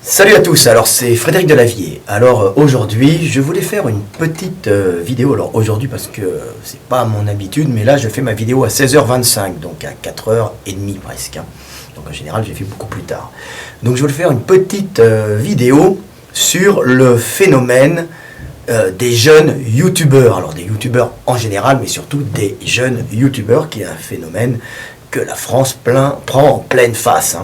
Salut à tous, alors c'est Frédéric Delavier. Alors aujourd'hui je voulais faire une petite vidéo, alors aujourd'hui parce que c'est pas mon habitude, mais là je fais ma vidéo à 16h25, donc à 4h30 presque. Donc en général j'ai fait beaucoup plus tard. Donc je voulais faire une petite vidéo sur le phénomène des jeunes youtubeurs, alors des youtubeurs en général, mais surtout des jeunes youtubeurs, qui est un phénomène que la France prend en pleine face.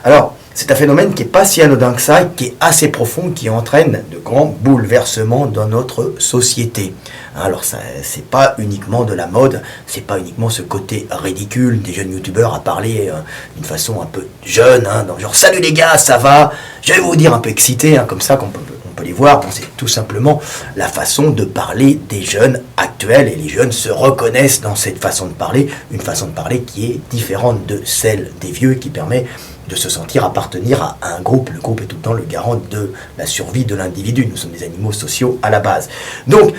Alors c'est un phénomène qui n'est pas si anodin que ça, qui est assez profond, qui entraîne de grands bouleversements dans notre société. Alors ça, c'est pas uniquement de la mode, c'est pas uniquement ce côté ridicule des jeunes youtubeurs à parler d'une façon un peu jeune, dans le genre salut les gars, ça va, je vais vous dire un peu excité, comme ça qu'on peut les voir. Bon, c'est tout simplement la façon de parler des jeunes actuels, et les jeunes se reconnaissent dans cette façon de parler, une façon de parler qui est différente de celle des vieux, qui permet de se sentir appartenir à un groupe. Le groupe est tout le temps le garant de la survie de l'individu. Nous sommes des animaux sociaux à la base. Donc,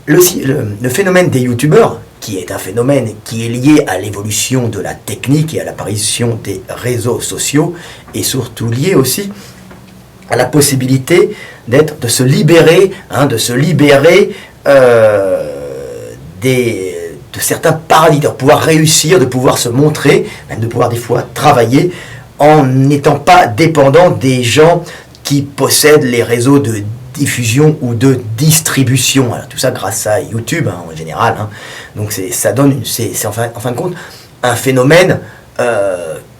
le phénomène des youtubeurs, qui est un phénomène qui est lié à l'évolution de la technique et à l'apparition des réseaux sociaux, est surtout lié aussi à la possibilité de se libérer, de certains paradis, de pouvoir réussir, de pouvoir se montrer, même de pouvoir des fois travailler en n'étant pas dépendant des gens qui possèdent les réseaux de diffusion ou de distribution. Alors tout ça grâce à YouTube en général. Donc ça donne, c'est en fin de compte un phénomène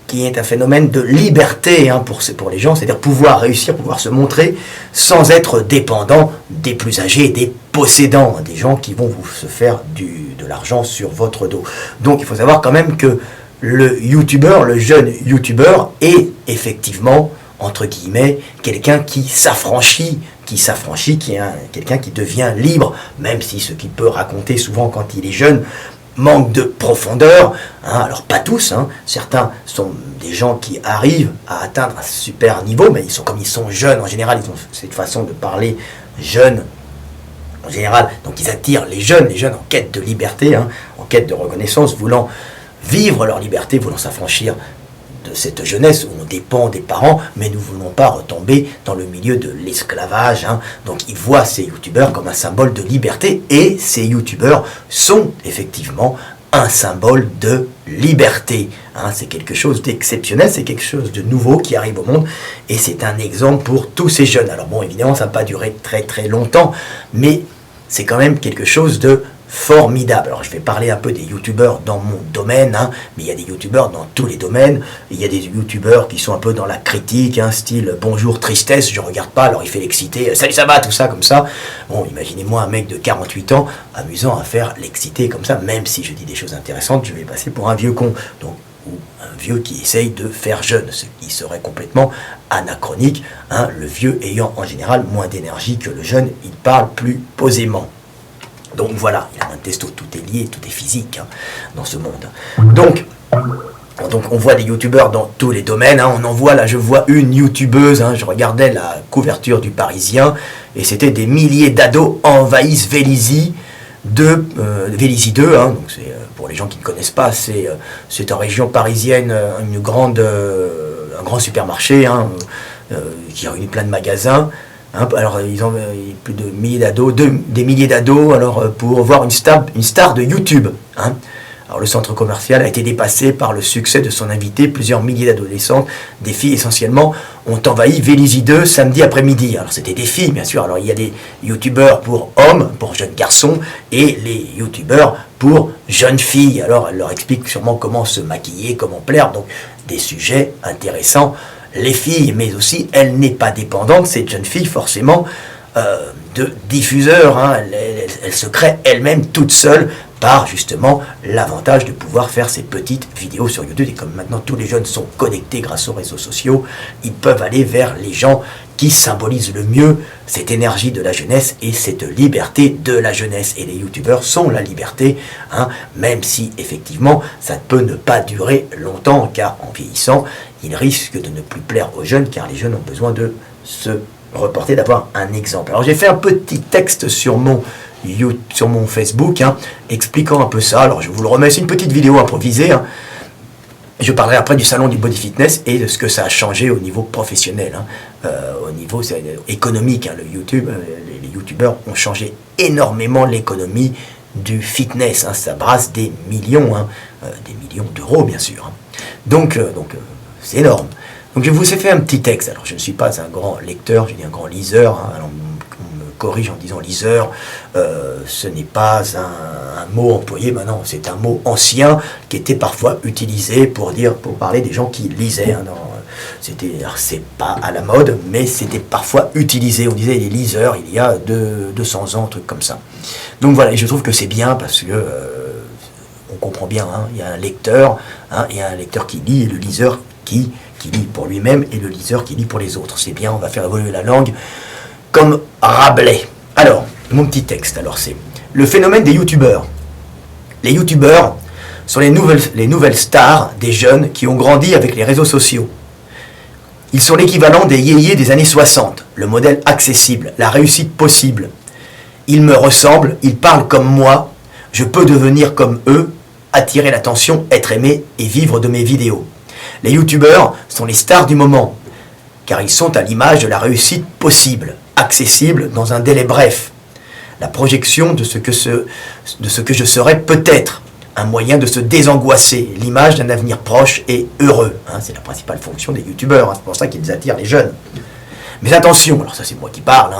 qui est un phénomène de liberté pour les gens, c'est-à-dire pouvoir réussir, pouvoir se montrer sans être dépendant des plus âgés, des possédants, des gens qui vont se faire de l'argent sur votre dos. Donc il faut savoir quand même que le youtubeur, le jeune youtubeur, est effectivement, entre guillemets, quelqu'un qui s'affranchit, qui est quelqu'un qui devient libre, même si ce qu'il peut raconter souvent quand il est jeune manque de profondeur. Alors pas tous, certains sont des gens qui arrivent à atteindre un super niveau, mais comme ils sont jeunes, en général, ils ont cette façon de parler jeune, en général, donc ils attirent les jeunes en quête de liberté, en quête de reconnaissance, voulant vivre leur liberté, voulant s'affranchir de cette jeunesse où on dépend des parents, mais nous ne voulons pas retomber dans le milieu de l'esclavage. Donc ils voient ces youtubeurs comme un symbole de liberté, et ces youtubeurs sont effectivement un symbole de liberté. C'est quelque chose d'exceptionnel, c'est quelque chose de nouveau qui arrive au monde, et c'est un exemple pour tous ces jeunes. Alors bon, évidemment, ça n'a pas duré très très longtemps, mais c'est quand même quelque chose de formidable. Alors je vais parler un peu des youtubeurs dans mon domaine, mais il y a des youtubeurs dans tous les domaines. Il y a des youtubeurs qui sont un peu dans la critique, style bonjour tristesse, je regarde pas, alors il fait l'excité, salut ça va, tout ça comme ça. Bon, imaginez-moi un mec de 48 ans amusant à faire l'excité comme ça, même si je dis des choses intéressantes, je vais passer pour un vieux con, donc, ou un vieux qui essaye de faire jeune, ce qui serait complètement anachronique, le vieux ayant en général moins d'énergie que le jeune, il parle plus posément. Donc voilà, il a un testo, tout est lié, tout est physique dans ce monde. Donc on voit des youtubeurs dans tous les domaines. On en voit, là je vois une youtubeuse, je regardais la couverture du Parisien, et c'était des milliers d'ados envahissent Vélizy 2, donc c'est, pour les gens qui ne connaissent pas, c'est en région parisienne un grand supermarché qui réunit plein de magasins. Alors ils ont plus de milliers d'ados, des milliers d'ados, alors pour voir une star de YouTube. Alors le centre commercial a été dépassé par le succès de son invité. Plusieurs milliers d'adolescentes, des filles essentiellement, ont envahi Vélizy 2 samedi après-midi. Alors c'était des filles bien sûr. Alors il y a des youtubeurs pour hommes, pour jeunes garçons, et les youtubeurs pour jeunes filles. Alors elle leur explique sûrement comment se maquiller, comment plaire, donc des sujets intéressants. Les filles, mais aussi, elle n'est pas dépendante, cette jeune fille, forcément, de diffuseurs. Elle se crée elle-même toute seule par, justement, l'avantage de pouvoir faire ses petites vidéos sur YouTube. Et comme maintenant tous les jeunes sont connectés grâce aux réseaux sociaux, ils peuvent aller vers les gens qui symbolisent le mieux cette énergie de la jeunesse et cette liberté de la jeunesse. Et les youtubeurs sont la liberté, même si, effectivement, ça peut ne pas durer longtemps, car en vieillissant, il risque de ne plus plaire aux jeunes, car les jeunes ont besoin de se reporter, d'avoir un exemple. Alors j'ai fait un petit texte sur mon Facebook, expliquant un peu ça. Alors je vous le remets, c'est une petite vidéo improvisée, Je parlerai après du salon du body fitness et de ce que ça a changé au niveau professionnel, au niveau économique. Le YouTube, les youtubeurs ont changé énormément l'économie du fitness. Ça brasse des millions d'euros, bien sûr. Donc c'est énorme. Donc je vous ai fait un petit texte. Alors je ne suis pas un grand lecteur, je dis un grand liseur. Alors, on me corrige en disant liseur. Ce n'est pas un mot employé maintenant, c'est un mot ancien qui était parfois utilisé pour parler des gens qui lisaient. C'est pas à la mode, mais c'était parfois utilisé. On disait les liseurs il y a 200 ans, un truc comme ça. Donc voilà, et je trouve que c'est bien parce que on comprend bien. Il y a un lecteur, il y a un lecteur qui lit et le liseur qui lit pour lui-même et le liseur qui lit pour les autres. C'est bien, on va faire évoluer la langue comme Rabelais. Alors, mon petit texte, c'est le phénomène des youtubeurs. Les youtubeurs sont les nouvelles stars des jeunes qui ont grandi avec les réseaux sociaux. Ils sont l'équivalent des yéyés des années 60, le modèle accessible, la réussite possible. Ils me ressemblent, ils parlent comme moi, je peux devenir comme eux, attirer l'attention, être aimé et vivre de mes vidéos. Les youtubeurs sont les stars du moment, car ils sont à l'image de la réussite possible, accessible dans un délai bref. La projection de ce que je serai peut-être, un moyen de se désangoisser, l'image d'un avenir proche et heureux. C'est la principale fonction des youtubeurs, c'est pour ça qu'ils attirent les jeunes. Mais attention, alors ça c'est moi qui parle,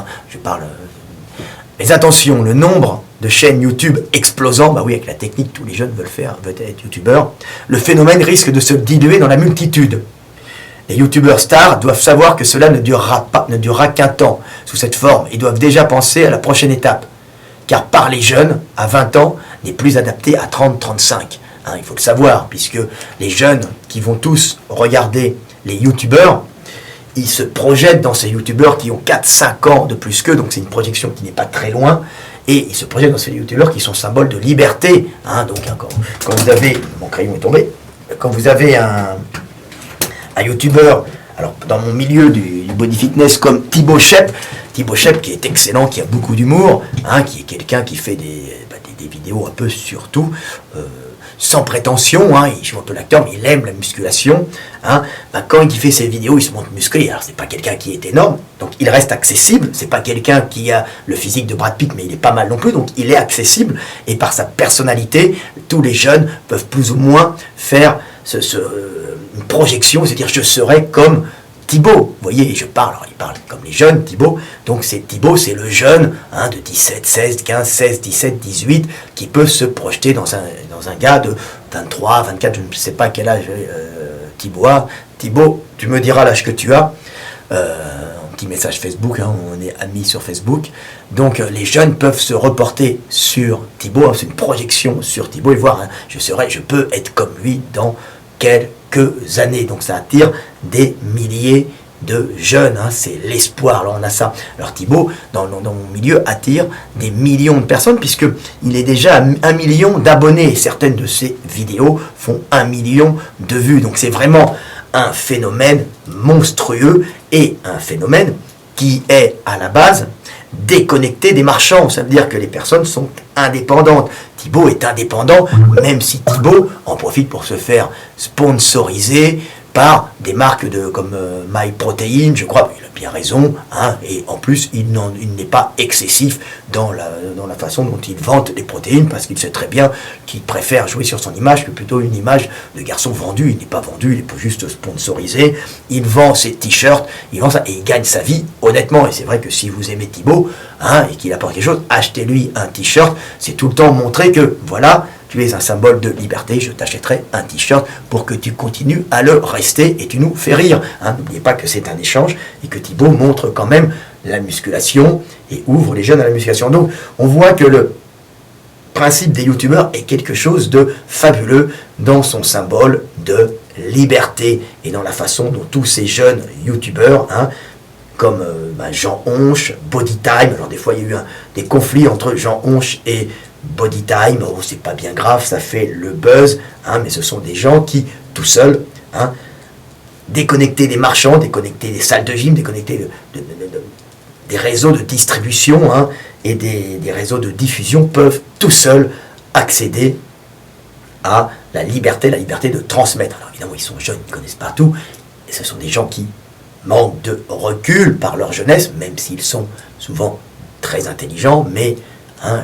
mais attention, le nombre de chaînes YouTube explosant, oui, avec la technique, tous les jeunes veulent être youtubeurs, le phénomène risque de se diluer dans la multitude. Les youtubeurs stars doivent savoir que cela ne durera qu'un temps sous cette forme. Ils doivent déjà penser à la prochaine étape. Car parler jeune, à 20 ans, n'est plus adapté à 30-35. Il faut le savoir, puisque les jeunes qui vont tous regarder les youtubeurs, ils se projettent dans ces youtubeurs qui ont 4-5 ans de plus qu'eux, donc c'est une projection qui n'est pas très loin, et ils se projettent dans ces youtubeurs qui sont symboles de liberté. Quand vous avez, mon crayon est tombé, quand vous avez un youtubeur, alors dans mon milieu du body fitness comme Thibaut Shep qui est excellent, qui a beaucoup d'humour, qui est quelqu'un qui fait des vidéos un peu sur tout, sans prétention, il montre l'acteur, mais il aime la musculation. Quand il fait ses vidéos, il se montre musclé. Alors c'est pas quelqu'un qui est énorme, donc il reste accessible. C'est pas quelqu'un qui a le physique de Brad Pitt, mais il est pas mal non plus, donc il est accessible. Et par sa personnalité, tous les jeunes peuvent plus ou moins faire une projection, c'est-à-dire je serai comme Thibaut. Vous voyez, il parle comme les jeunes, Thibaut. Donc Thibaut, c'est le jeune de 17, 16, 15, 16, 17, 18 qui peut se projeter dans un gars de 23, 24, je ne sais pas quel âge Thibaut a. Thibaut, tu me diras l'âge que tu as. Un petit message Facebook, on est amis sur Facebook. Donc les jeunes peuvent se reporter sur Thibaut, c'est une projection sur Thibaut et voir, je peux être comme lui dans quelques années. Donc ça attire des milliers de jeunes, c'est l'espoir. Alors on a ça. Alors Thibaut, dans mon milieu, attire des millions de personnes puisqu'il est déjà à 1 million d'abonnés. Certaines de ses vidéos font 1 million de vues. Donc c'est vraiment un phénomène monstrueux et un phénomène qui est à la base déconnecté des marchands. Ça veut dire que les personnes sont indépendantes. Thibaut est indépendant, même si Thibaut en profite pour se faire sponsoriser par des marques comme MyProtein, je crois, il a bien raison, et en plus il n'est pas excessif dans la façon dont il vante les protéines, parce qu'il sait très bien qu'il préfère jouer sur son image que plutôt une image de garçon vendu. Il n'est pas vendu, il est juste sponsorisé, il vend ses t-shirts, il vend ça, et il gagne sa vie honnêtement. Et c'est vrai que si vous aimez Thibaut, et qu'il apporte quelque chose, achetez-lui un t-shirt, c'est tout le temps montrer que, voilà, tu es un symbole de liberté, je t'achèterai un t-shirt pour que tu continues à le rester et tu nous fais rire. N'oubliez pas que c'est un échange et que Thibaut montre quand même la musculation et ouvre les jeunes à la musculation. Donc on voit que le principe des youtubeurs est quelque chose de fabuleux dans son symbole de liberté et dans la façon dont tous ces jeunes youtubeurs, comme Jean Honche, Bodytime, alors des fois il y a eu des conflits entre Jean Honche et Bodytime, c'est pas bien grave, ça fait le buzz, mais ce sont des gens qui, tout seuls, déconnectés des marchands, déconnectés des salles de gym, déconnectés des réseaux de distribution et des réseaux de diffusion, peuvent tout seuls accéder à la liberté de transmettre. Alors évidemment, ils sont jeunes, ils ne connaissent pas tout, et ce sont des gens qui manquent de recul par leur jeunesse, même s'ils sont souvent très intelligents, mais hein,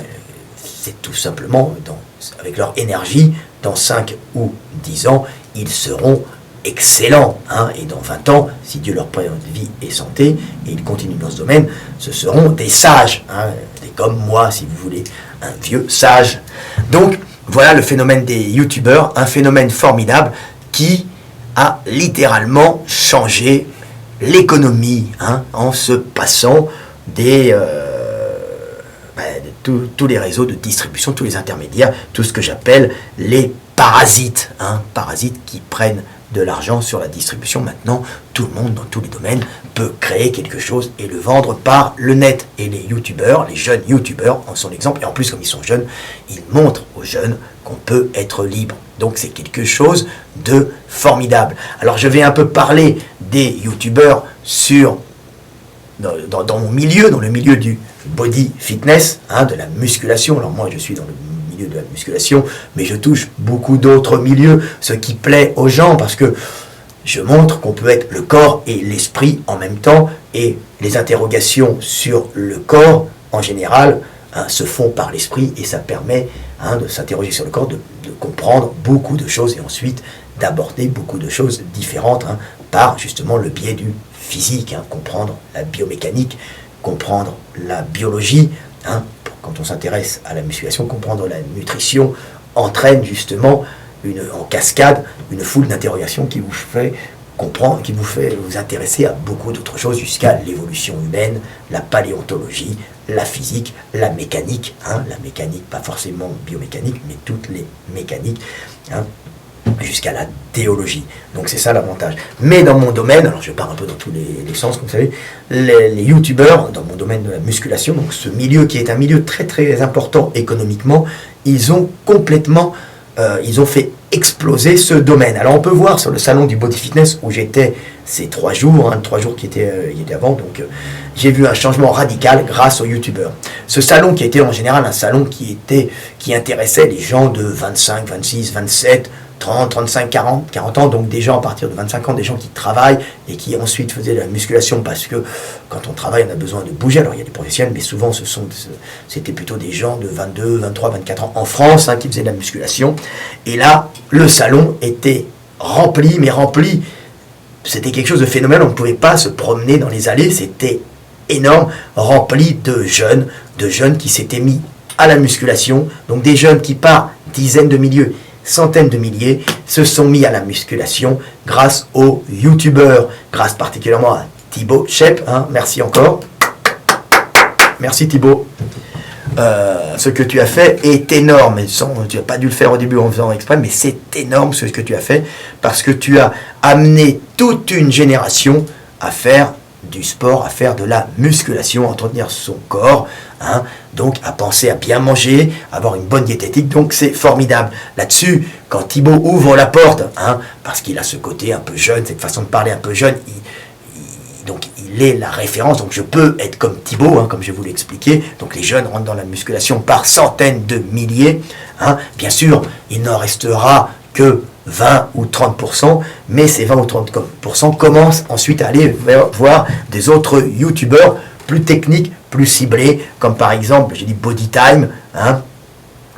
c'est tout simplement, avec leur énergie, dans 5 ou 10 ans, ils seront excellents. Hein, et dans 20 ans, si Dieu leur prête vie et santé, et ils continuent dans ce domaine, ce seront des sages, hein, des comme moi, si vous voulez, un vieux sage. Donc, voilà le phénomène des youtubeurs, un phénomène formidable qui a littéralement changé l'économie, hein, en se passant de tous les réseaux de distribution, tous les intermédiaires, tout ce que j'appelle les parasites, hein, parasites qui prennent de l'argent sur la distribution. Maintenant, tout le monde, dans tous les domaines, peut créer quelque chose et le vendre par le net. Et les youtubeurs, les jeunes youtubeurs en sont l'exemple. Et en plus, comme ils sont jeunes, ils montrent aux jeunes qu'on peut être libre. Donc c'est quelque chose de formidable. Alors je vais un peu parler des youtubeurs dans mon milieu, dans le milieu du body fitness, hein, de la musculation. Alors moi je suis dans le milieu de la musculation, mais je touche beaucoup d'autres milieux, ce qui plaît aux gens, parce que je montre qu'on peut être le corps et l'esprit en même temps, et les interrogations sur le corps, en général, hein, se font par l'esprit, et ça permet, hein, de s'interroger sur le corps, de comprendre beaucoup de choses, et ensuite d'aborder beaucoup de choses différentes, hein, par justement le biais du physique, hein, comprendre la biomécanique, comprendre la biologie, hein, quand on s'intéresse à la musculation, comprendre la nutrition entraîne justement en cascade une foule d'interrogations qui vous fait comprendre, qui vous fait vous intéresser à beaucoup d'autres choses, jusqu'à l'évolution humaine, la paléontologie, la physique, la mécanique, hein, la mécanique, pas forcément biomécanique, mais toutes les mécaniques, hein, jusqu'à la théologie. Donc c'est ça l'avantage. Mais dans mon domaine, alors je pars un peu dans tous les sens, comme vous savez, les youtubeurs, dans mon domaine de la musculation, donc ce milieu qui est un milieu très très important économiquement, ils ont complètement, ils ont fait exploser ce domaine. Alors on peut voir sur le salon du body fitness où j'étais ces 3 jours, hein, 3 jours qui étaient avant, donc j'ai vu un changement radical grâce aux youtubeurs. Ce salon qui était en général un salon qui intéressait les gens de 25, 26, 27, 30, 35, 40 ans, donc des gens à partir de 25 ans, des gens qui travaillent et qui ensuite faisaient de la musculation, parce que quand on travaille, on a besoin de bouger. Alors il y a des professionnels, mais souvent c'était plutôt des gens de 22, 23, 24 ans en France, hein, qui faisaient de la musculation. Et là, le salon était rempli, mais rempli. C'était quelque chose de phénoménal, on ne pouvait pas se promener dans les allées, c'était énorme, rempli de jeunes qui s'étaient mis à la musculation, donc des jeunes qui par dizaines de milliers, centaines de milliers, se sont mis à la musculation grâce aux youtubeurs, grâce particulièrement à Thibaut Shep, hein, merci encore, merci Thibaut. Ce que tu as fait est énorme, tu n'as pas dû le faire au début en faisant exprès, mais c'est énorme ce que tu as fait, parce que tu as amené toute une génération à faire du sport, à faire de la musculation, à entretenir son corps, hein, donc à penser à bien manger, à avoir une bonne diététique, donc c'est formidable. Là-dessus, quand Thibaut ouvre la porte, hein, parce qu'il a ce côté un peu jeune, cette façon de parler un peu jeune, donc il est la référence, donc je peux être comme Thibaut, hein, comme je vous l'ai expliqué. Donc les jeunes rentrent dans la musculation par centaines de milliers, hein. Bien sûr, il n'en restera que 20 ou 30%, mais ces 20 ou 30% commencent ensuite à aller voir des autres youtubeurs plus techniques, plus ciblés, comme par exemple, j'ai dit Body Time, hein,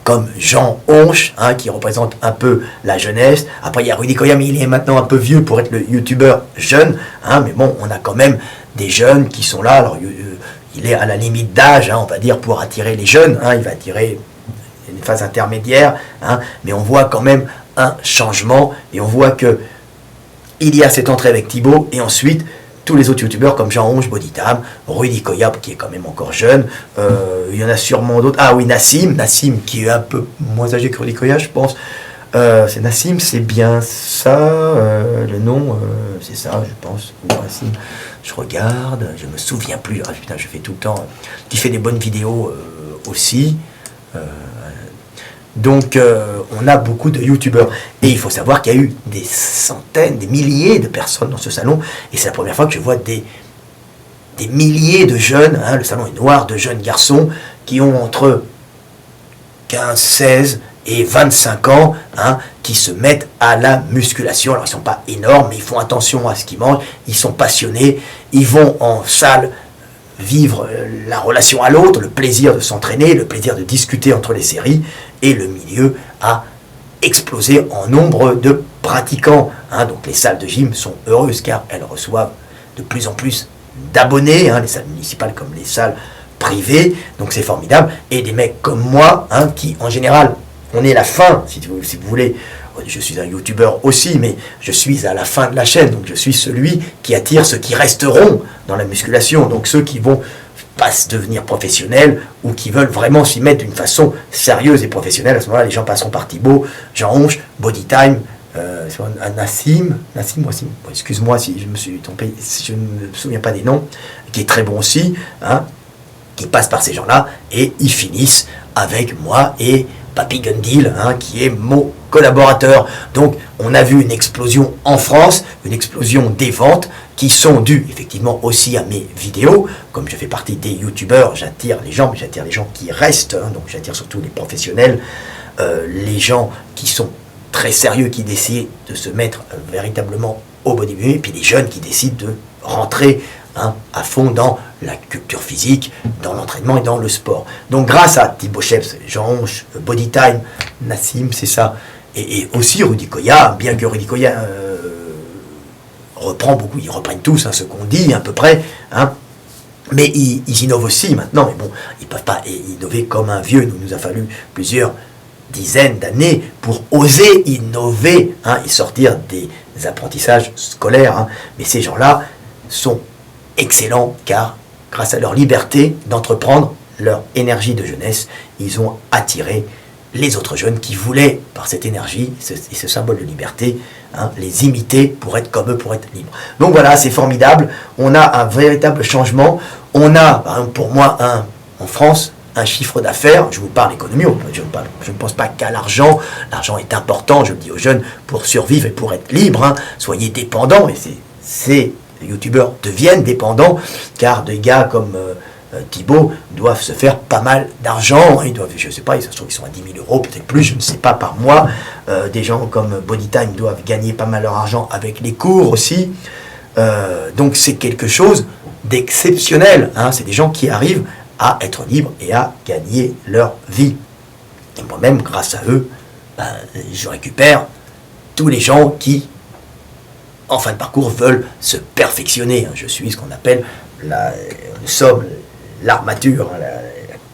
comme Jean Honche, hein, qui représente un peu la jeunesse. Après, il y a Rudy Koya, mais il est maintenant un peu vieux pour être le youtubeur jeune, hein, mais bon, on a quand même des jeunes qui sont là. Alors, il est à la limite d'âge, hein, on va dire, pour attirer les jeunes, hein, il va attirer une phase intermédiaire, hein, mais on voit quand même un changement, et on voit que il y a cette entrée avec Thibaut, et ensuite tous les autres youtubeurs comme Jean Honche, Bodytam, Rudy Koya qui est quand même encore jeune, il y en a sûrement d'autres. Ah oui, Nassim qui est un peu moins âgé que Rudy Koya, je pense. C'est Nassim, c'est bien ça, le nom, c'est ça, je pense. Nassim, je regarde, je me souviens plus. Ah, putain, je fais tout le temps. Qui fait des bonnes vidéos aussi. Donc, on a beaucoup de youtubeurs. Et il faut savoir qu'il y a eu des centaines, des milliers de personnes dans ce salon. Et c'est la première fois que je vois des milliers de jeunes, hein, le salon est noir, de jeunes garçons qui ont entre 15, 16 et 25 ans, hein, qui se mettent à la musculation. Alors ils ne sont pas énormes, mais ils font attention à ce qu'ils mangent, ils sont passionnés, ils vont en salle vivre la relation à l'autre, le plaisir de s'entraîner, le plaisir de discuter entre les séries, et le milieu a explosé en nombre de pratiquants. Hein. Donc les salles de gym sont heureuses car elles reçoivent de plus en plus d'abonnés, hein, les salles municipales comme les salles privées, donc c'est formidable. Et des mecs comme moi, hein, qui en général, on est la fin, si vous voulez, je suis un youtubeur aussi, mais je suis à la fin de la chaîne, donc je suis celui qui attire ceux qui resteront dans la musculation, donc ceux qui vont pas devenir professionnels ou qui veulent vraiment s'y mettre d'une façon sérieuse et professionnelle. À ce moment-là, les gens passeront par Thibaut, Jean Honche, Bodytime, Nassim, excuse-moi si je me suis trompé, si je ne me souviens pas des noms, qui est très bon aussi, hein, qui passe par ces gens-là, et ils finissent avec moi et Papy Gundil, hein, qui est mon collaborateur. Donc on a vu une explosion en France, une explosion des ventes qui sont dues effectivement aussi à mes vidéos. Comme je fais partie des youtubeurs, j'attire les gens, mais j'attire les gens qui restent, hein, donc j'attire surtout les professionnels, les gens qui sont très sérieux, qui décident de se mettre véritablement au bodybuilding, et puis les jeunes qui décident de rentrer, hein, à fond dans la culture physique, dans l'entraînement et dans le sport. Donc grâce à Thibaut Sheps, Jean Honche, Bodytime, Nassim, c'est ça, et aussi Rudy Koya, bien que Rudy Koya reprend beaucoup, ils reprennent tous, hein, ce qu'on dit à peu près, hein, mais ils innovent aussi maintenant, mais bon, ils ne peuvent pas innover comme un vieux, il nous a fallu plusieurs dizaines d'années pour oser innover, hein, et sortir des apprentissages scolaires, hein. Mais ces gens-là sont excellents car grâce à leur liberté d'entreprendre, leur énergie de jeunesse, ils ont attiré les autres jeunes qui voulaient, par cette énergie et ce symbole de liberté, hein, les imiter pour être comme eux, pour être libres. Donc voilà, c'est formidable, on a un véritable changement, on a, par exemple, pour moi, en France, un chiffre d'affaires, je vous parle économie, je ne pense pas qu'à l'argent, l'argent est important, je le dis aux jeunes, pour survivre et pour être libre, hein, soyez dépendants, et ces youtubeurs deviennent dépendants, car des gars comme Thibaut doivent se faire pas mal d'argent, ils doivent, je ne sais pas, ça se trouve qu'ils sont à 10 000 euros, peut-être plus, je ne sais pas, par mois. Des gens comme Bodytime doivent gagner pas mal leur argent avec les cours aussi. Donc c'est quelque chose d'exceptionnel, hein. C'est des gens qui arrivent à être libres et à gagner leur vie. Et moi-même, grâce à eux, je récupère tous les gens qui, en fin de parcours, veulent se perfectionner. Je suis ce qu'on appelle, nous sommes l'armature, la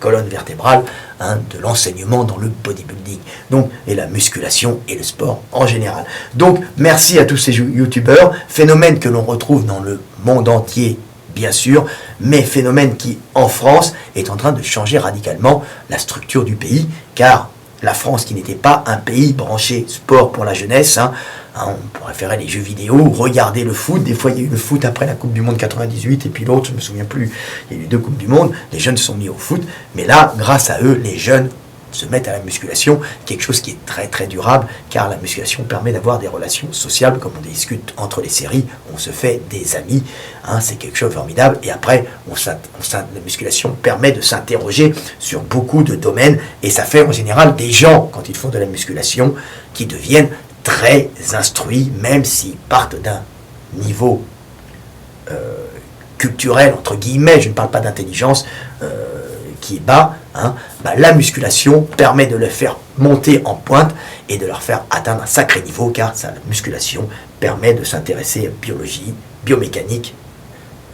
colonne vertébrale, hein, de l'enseignement dans le bodybuilding, donc, et la musculation et le sport en général. Donc merci à tous ces youtubeurs, phénomène que l'on retrouve dans le monde entier bien sûr, mais phénomène qui en France est en train de changer radicalement la structure du pays, car la France, qui n'était pas un pays branché sport pour la jeunesse, hein, on préférait les jeux vidéo, regarder le foot. Des fois, il y a eu le foot après la Coupe du Monde 98, et puis l'autre, je ne me souviens plus, il y a eu 2 Coupes du Monde, les jeunes se sont mis au foot, mais là, grâce à eux, les jeunes se mettent à la musculation, quelque chose qui est très très durable, car la musculation permet d'avoir des relations sociables, comme on discute entre les séries, on se fait des amis, hein, c'est quelque chose de formidable, et après, la musculation permet de s'interroger sur beaucoup de domaines, et ça fait en général des gens, quand ils font de la musculation, qui deviennent très instruits, même s'ils partent d'un niveau culturel, entre guillemets, je ne parle pas d'intelligence, qui est bas, hein, la musculation permet de les faire monter en pointe et de leur faire atteindre un sacré niveau, car la musculation permet de s'intéresser à biologie, biomécanique,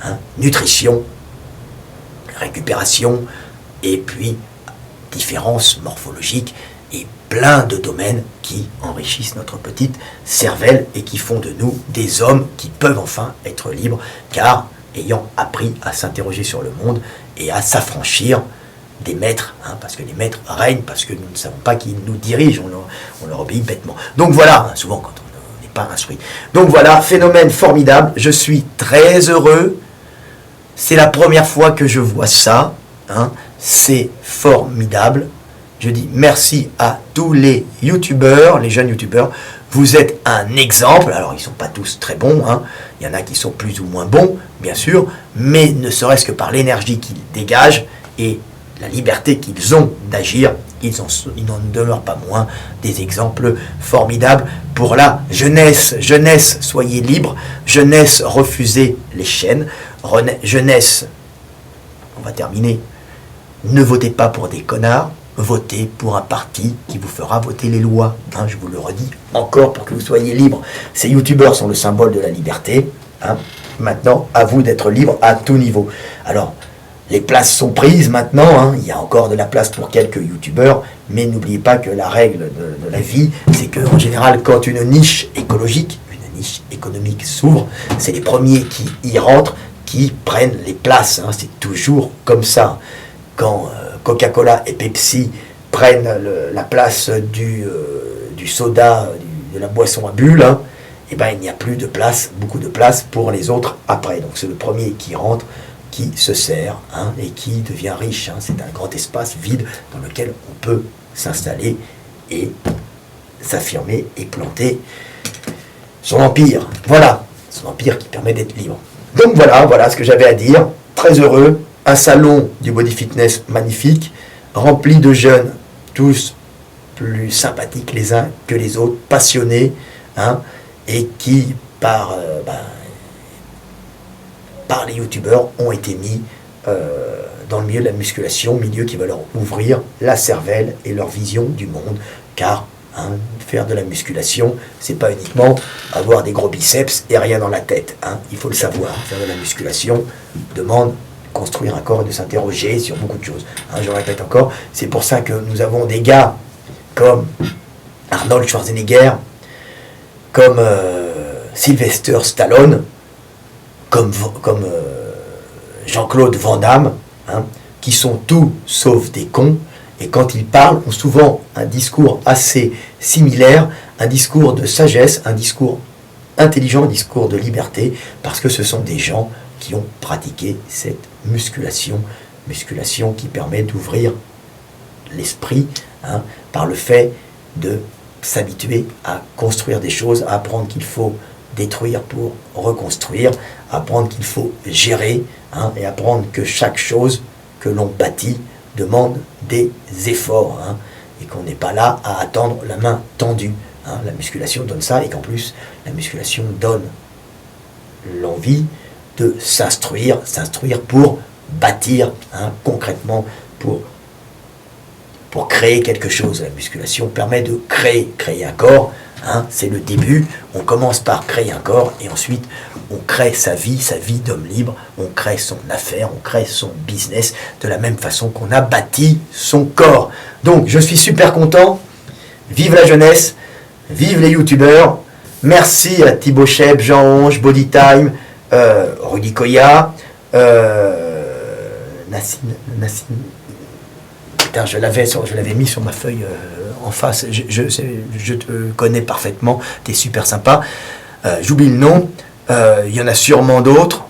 hein, nutrition, récupération, et puis différences morphologiques et plein de domaines qui enrichissent notre petite cervelle et qui font de nous des hommes qui peuvent enfin être libres, car ayant appris à s'interroger sur le monde et à s'affranchir des maîtres, hein, parce que les maîtres règnent, parce que nous ne savons pas qui nous dirigent, on leur obéit bêtement. Donc voilà, hein, souvent quand on n'est pas instruit. Donc voilà, phénomène formidable, je suis très heureux, c'est la première fois que je vois ça, hein, c'est formidable. Je dis merci à tous les youtubeurs, les jeunes youtubeurs, vous êtes un exemple. Alors ils ne sont pas tous très bons, hein. Il y en a qui sont plus ou moins bons, bien sûr, mais ne serait-ce que par l'énergie qu'ils dégagent et la liberté qu'ils ont d'agir, il n'en demeure pas moins des exemples formidables pour la jeunesse. Jeunesse, soyez libre. Jeunesse, refusez les chaînes. Jeunesse, on va terminer. Ne votez pas pour des connards. Votez pour un parti qui vous fera voter les lois. Hein, je vous le redis encore pour que vous soyez libres. Ces youtubeurs sont le symbole de la liberté. Hein. Maintenant, à vous d'être libre à tout niveau. Alors, les places sont prises maintenant, hein. Il y a encore de la place pour quelques youtubeurs, mais n'oubliez pas que la règle de la vie, c'est qu'en général, quand une niche écologique, une niche économique s'ouvre, c'est les premiers qui y rentrent, qui prennent les places. Hein. C'est toujours comme ça. Quand Coca-Cola et Pepsi prennent la place du soda, de la boisson à bulles, hein, et ben, il n'y a plus de place, beaucoup de place pour les autres après. Donc c'est le premier qui rentre, qui se sert, hein, et qui devient riche. Hein. C'est un grand espace vide dans lequel on peut s'installer et s'affirmer et planter son empire. Voilà, son empire qui permet d'être libre. Donc voilà ce que j'avais à dire. Très heureux, un salon du body fitness magnifique, rempli de jeunes, tous plus sympathiques les uns que les autres, passionnés, hein, et qui, par les youtubeurs, ont été mis dans le milieu de la musculation, milieu qui va leur ouvrir la cervelle et leur vision du monde, car hein, faire de la musculation, c'est pas uniquement avoir des gros biceps et rien dans la tête. Hein, il faut le savoir, faire de la musculation demande construire un corps et de s'interroger sur beaucoup de choses. Hein, je répète encore, c'est pour ça que nous avons des gars comme Arnold Schwarzenegger, comme Sylvester Stallone, comme Jean-Claude Van Damme, hein, qui sont tout sauf des cons, et quand ils parlent, ont souvent un discours assez similaire, un discours de sagesse, un discours intelligent, un discours de liberté, parce que ce sont des gens qui ont pratiqué cette musculation qui permet d'ouvrir l'esprit, hein, par le fait de s'habituer à construire des choses, à apprendre qu'il faut détruire pour reconstruire, apprendre qu'il faut gérer, hein, et apprendre que chaque chose que l'on bâtit demande des efforts, hein, et qu'on n'est pas là à attendre la main tendue. Hein. La musculation donne ça, et qu'en plus, la musculation donne l'envie de s'instruire pour bâtir, hein, concrètement, pour créer quelque chose. La musculation permet de créer un corps, hein, c'est le début. On commence par créer un corps et ensuite on crée sa vie d'homme libre, on crée son affaire, on crée son business de la même façon qu'on a bâti son corps. Donc je suis super content. Vive la jeunesse, vive les youtubeurs. Merci à Thibaut Cheb, Jean Onge, Bodytime, Rudy Koya, Nassine. Putain, je l'avais mis sur ma feuille en face. Je te connais parfaitement, t'es super sympa. J'oublie le nom. Il y en a sûrement d'autres.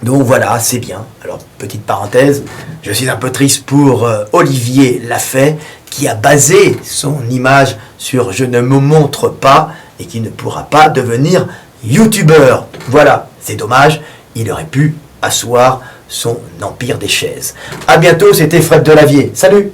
Donc voilà, c'est bien. Alors, petite parenthèse, je suis un peu triste pour Olivier Lafay, qui a basé son image sur je ne me montre pas et qui ne pourra pas devenir youtubeur. Voilà, c'est dommage. Il aurait pu asseoir son empire des chaises. A bientôt, c'était Fred Delavier. Salut!